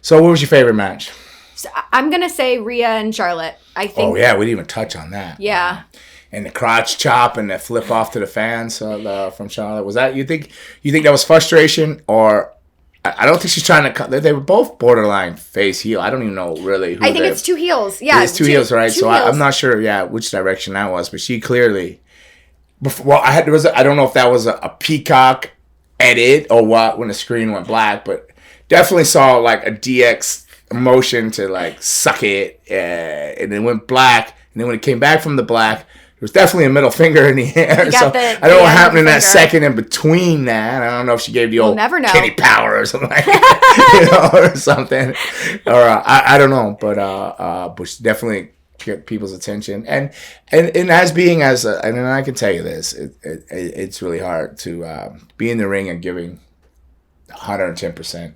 So what was your favorite match? So I'm going to say Rhea and Charlotte. I think. Oh, yeah. We didn't even touch on that. Yeah. And the crotch chop and the flip off to the fans from Charlotte. Was that, you think that was frustration? Or I don't think she's trying to, they were both borderline face heel. I don't even know really who I think it's two heels. Yeah. It's two heels, right? Two So heels. I'm not sure, which direction that was. But she clearly, I don't know if that was a Peacock edit or what when the screen went black, but definitely saw like a DX motion to like suck it, and it went black, and then when it came back from the black, there was definitely a middle finger in the air. So I don't know what happened in that second in between that. I don't know if she gave the old Kenny Power or something like that, or something, or I don't know, but she definitely get people's attention, and as being and I can tell you this, it's really hard to be in the ring and giving 110%.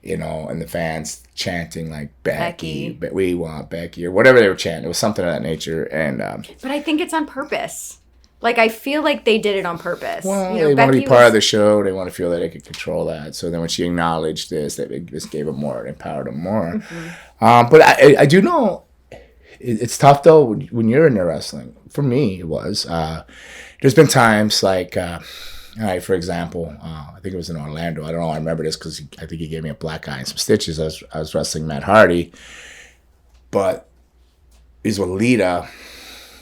And the fans chanting like Becky, we want Becky, or whatever they were chanting. It was something of that nature. And but I think it's on purpose. Like, I feel like they did it on purpose. Well, they want to be part of the show. They want to feel that they could control that. So then when she acknowledged this, that it just gave them more, empowered them more. Mm-hmm. But I do know it's tough, though, when you're in the wrestling. For me, it was. There's been times like... all right, for example, I think it was in Orlando. I don't know. I remember this because I think he gave me a black eye and some stitches. I was wrestling Matt Hardy. But it was with Lita,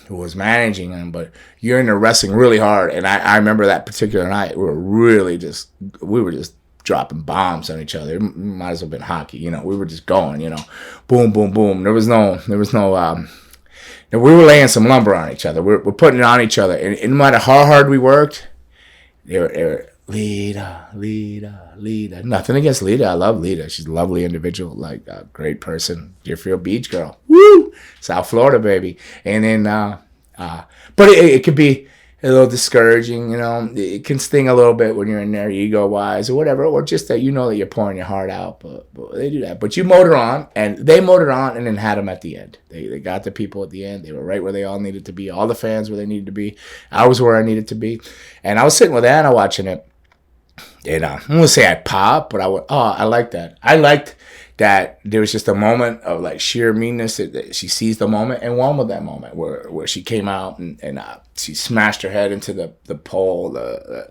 who was managing him. But you're in the wrestling really hard. And I remember that particular night, we were just dropping bombs on each other. It might as well have been hockey. We were just going, boom, boom, boom. There was no we were laying some lumber on each other. We're putting it on each other. And no matter how hard we worked, they were Lita. Nothing against Lita. I love Lita. She's a lovely individual, like a great person. Deerfield Beach girl. Woo! South Florida, baby. And then, but it could be a little discouraging, It can sting a little bit when you're in there, ego-wise or whatever, or just that that you're pouring your heart out. But they do that. But you motor on, and they motored on, and then had them at the end. They got the people at the end. They were right where they all needed to be. All the fans where they needed to be. I was where I needed to be. And I was sitting with Anna watching it. And I'm going to say I popped, but I like that. I liked that there was just a moment of like sheer meanness that she seized the moment and won with that moment where she came out and she smashed her head into the pole, the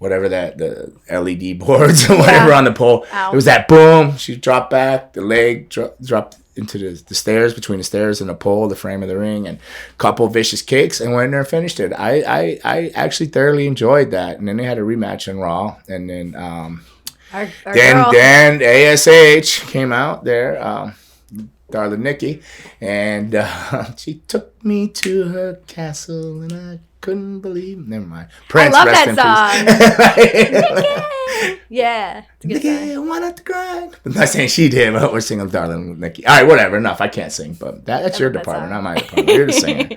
LED boards or whatever on the pole. Ow. It was that boom. She dropped back, the leg dropped into the stairs, between the stairs and the pole, the frame of the ring, and a couple vicious kicks, and went in there and finished it. I actually thoroughly enjoyed that. And then they had a rematch on Raw, and then then ASH came out there, darling Nikki, and she took me to her castle, and I couldn't believe. Never mind. Prince, I love that song. Nikki! Yeah. Nikki, why not the grind? I'm not saying she did, but we're singing darling Nikki. All right, whatever. Enough. I can't sing, but that's your department, not my department. You're the singer.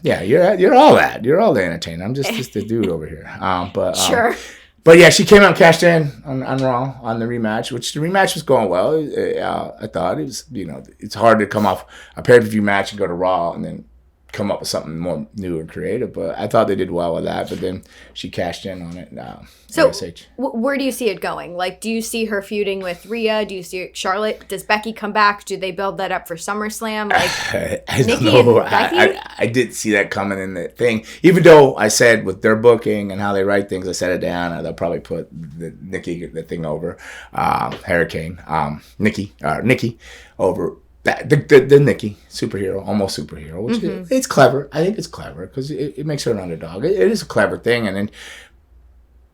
Yeah, you're all that. You're all the entertainer. I'm just the dude over here. Sure. But yeah, she came out and cashed in on Raw on the rematch, which the rematch was going well. I thought it was, it's hard to come off a pay-per-view match and go to Raw and then come up with something more new and creative. But I thought they did well with that. But then she cashed in on it. So where do you see it going? Like, do you see her feuding with Rhea? Do you see Charlotte? Does Becky come back? Do they build that up for SummerSlam? Like, I don't know. I did see that coming in the thing. Even though I said with their booking and how they write things, I set it down. They'll probably put the thing over Hurricane, Nikki over. The Nikki superhero, almost superhero, which it's clever. I think it's clever because it makes her an underdog. It is a clever thing, and then,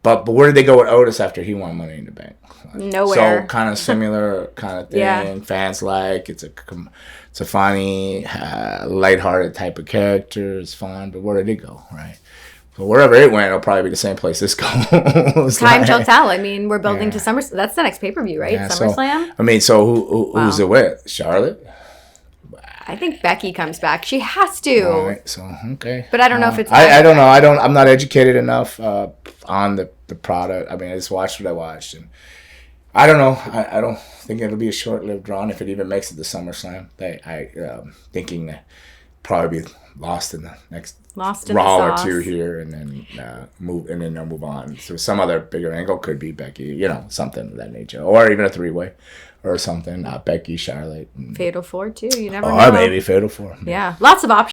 but where did they go with Otis after he won Money in the Bank? Nowhere. So kind of similar kind of thing. Yeah. Fans like it's a funny, lighthearted type of character. It's fun, but where did it go? Right. So wherever it went, it'll probably be the same place this goes. Time shall tell. I mean, we're building to SummerSlam. That's the next pay-per-view, right? Yeah, SummerSlam? So who's it with? Charlotte? I think Becky comes back. She has to. All right, so, okay. But I don't know if it's... I don't know. I'm not educated enough on the product. I mean, I just watched what I watched. And I don't know. I don't think it'll be a short-lived run if it even makes it to SummerSlam. Thinking that probably be lost in the next Raw or two here, and then they'll move on. So some other bigger angle could be Becky, something of that nature, or even a three-way. or something. Becky, Charlotte. Fatal 4 too. You never Or know. maybe Fatal 4. Yeah, lots of options.